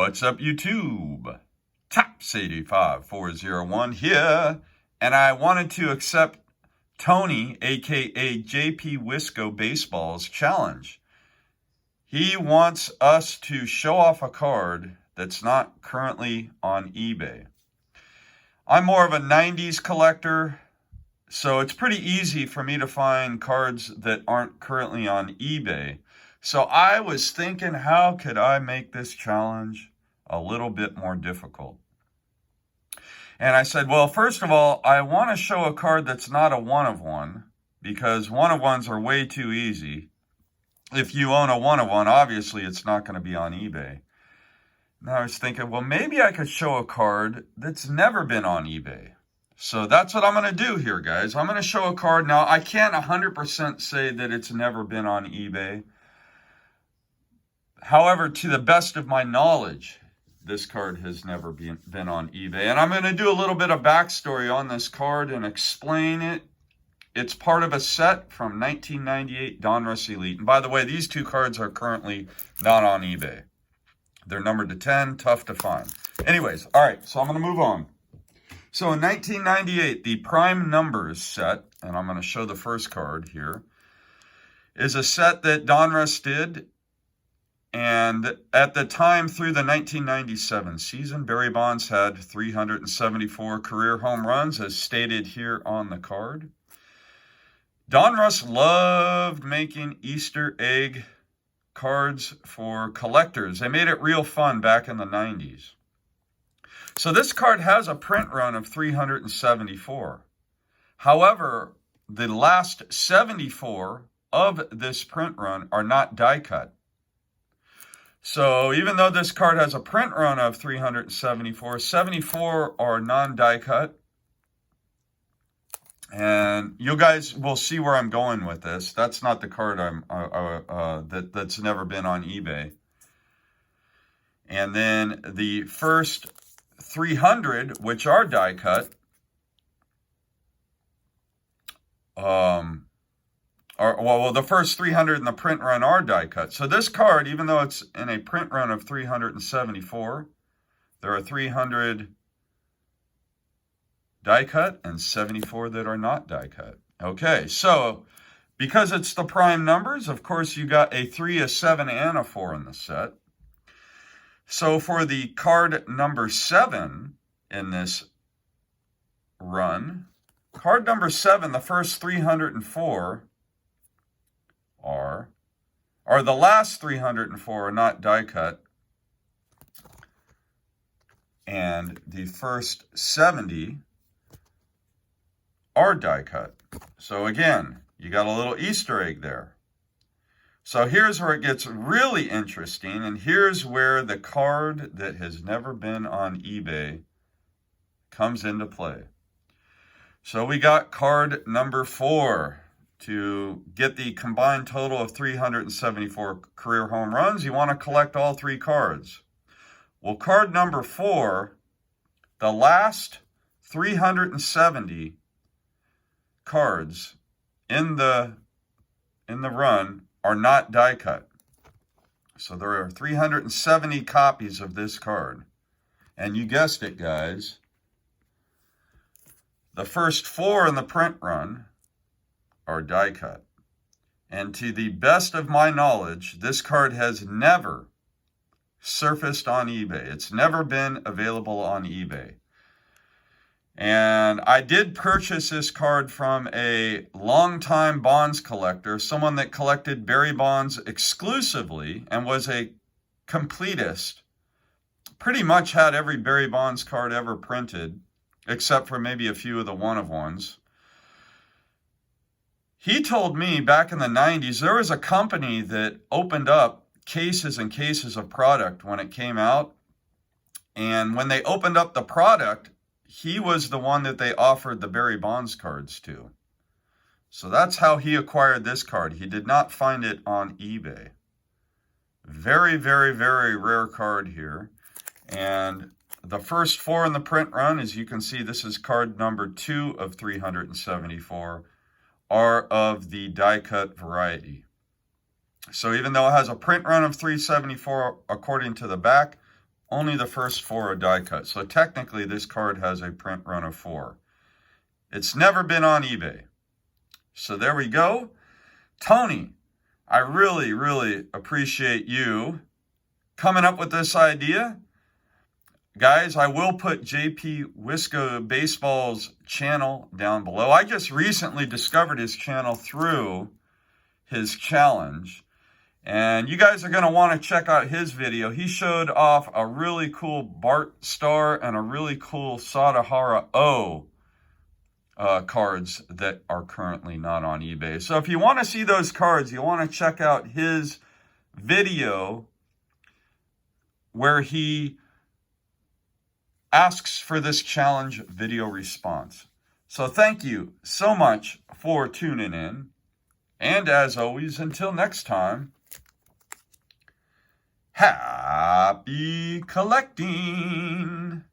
What's up, YouTube? Tops85401 here, and I wanted to accept Tony, aka JP Wisco Baseball's challenge. He wants us to show off a card that's not currently on eBay. I'm more of a 90s collector, so it's pretty easy for me to find cards that aren't currently on eBay. So I was thinking, how could I make this challenge a little bit more difficult? And I said, well, first of all, I want to show a card that's not a one-of-one, because one-of-ones are way too easy. If you own a one-of-one, obviously it's not going to be on eBay. Now I was thinking, well, maybe I could show a card that's never been on eBay. So that's what I'm going to do here, guys. I'm going to show a card. Now, I can't 100% say that it's never been on eBay. However, to the best of my knowledge, this card has never been on eBay. And I'm going to do a little bit of backstory on this card and explain it. It's part of a set from 1998 Donruss Elite. And by the way, these two cards are currently not on eBay. They're numbered to 10, tough to find. Anyways, all right, so I'm going to move on. So in 1998, the Prime Numbers set, and I'm going to show the first card here, is a set that Donruss did. And at the time, through the 1997 season, Barry Bonds had 374 career home runs, as stated here on the card. Donruss loved making Easter egg cards for collectors. They made it real fun back in the 90s. So this card has a print run of 374. However, the last 74 of this print run are not die cut. So even though this card has a print run of 374, 74 are non-die cut. And you guys will see where I'm going with this. That's not the card that's never been on eBay. And then the first 300, which are die cut, the first 300 in the print run are die cut. So this card, even though it's in a print run of 374, there are 300 die cut and 74 that are not die cut. Okay, so because it's the prime numbers, of course you got a 3, a 7, and a 4 in the set. So for the card number 7 in this run, card number 7, the first 304 are the last 304 are not die cut, and the first 70 are die cut. So again, you got a little Easter egg there. So here's where it gets really interesting, and here's where the card that has never been on eBay comes into play. So we got card number 4. To get the combined total of 374 career home runs, you want to collect all 3 cards. Well, card number 4, the last 370 cards in the run are not die cut. So there are 370 copies of this card. And you guessed it, guys. The first 4 in the print run are die cut. And to the best of my knowledge, this card has never surfaced on eBay. It's never been available on eBay. And I did purchase this card from a longtime Bonds collector, someone that collected Barry Bonds exclusively and was a completist. Pretty much had every Barry Bonds card ever printed, except for maybe a few of the one-of-ones. He told me back in the 90s, there was a company that opened up cases and cases of product when it came out. And when they opened up the product, he was the one that they offered the Barry Bonds cards to. So that's how he acquired this card. He did not find it on eBay. Very, very, very rare card here. And the first 4 in the print run, as you can see, this is card number 2 of 374. Are of the die cut variety. So even though it has a print run of 374 according to the back, only the first 4 are die cut. So technically this card has a print run of 4. It's never been on eBay. So there we go. Tony, I really, really appreciate you coming up with this idea. Guys, I will put JP Wisco Baseball's channel down below. I just recently discovered his channel through his challenge. And you guys are going to want to check out his video. He showed off a really cool Bart Star and a really cool Sadahara O cards that are currently not on eBay. So if you want to see those cards, you want to check out his video where he asks for this challenge video response. So thank you so much for tuning in. And as always, until next time, happy collecting.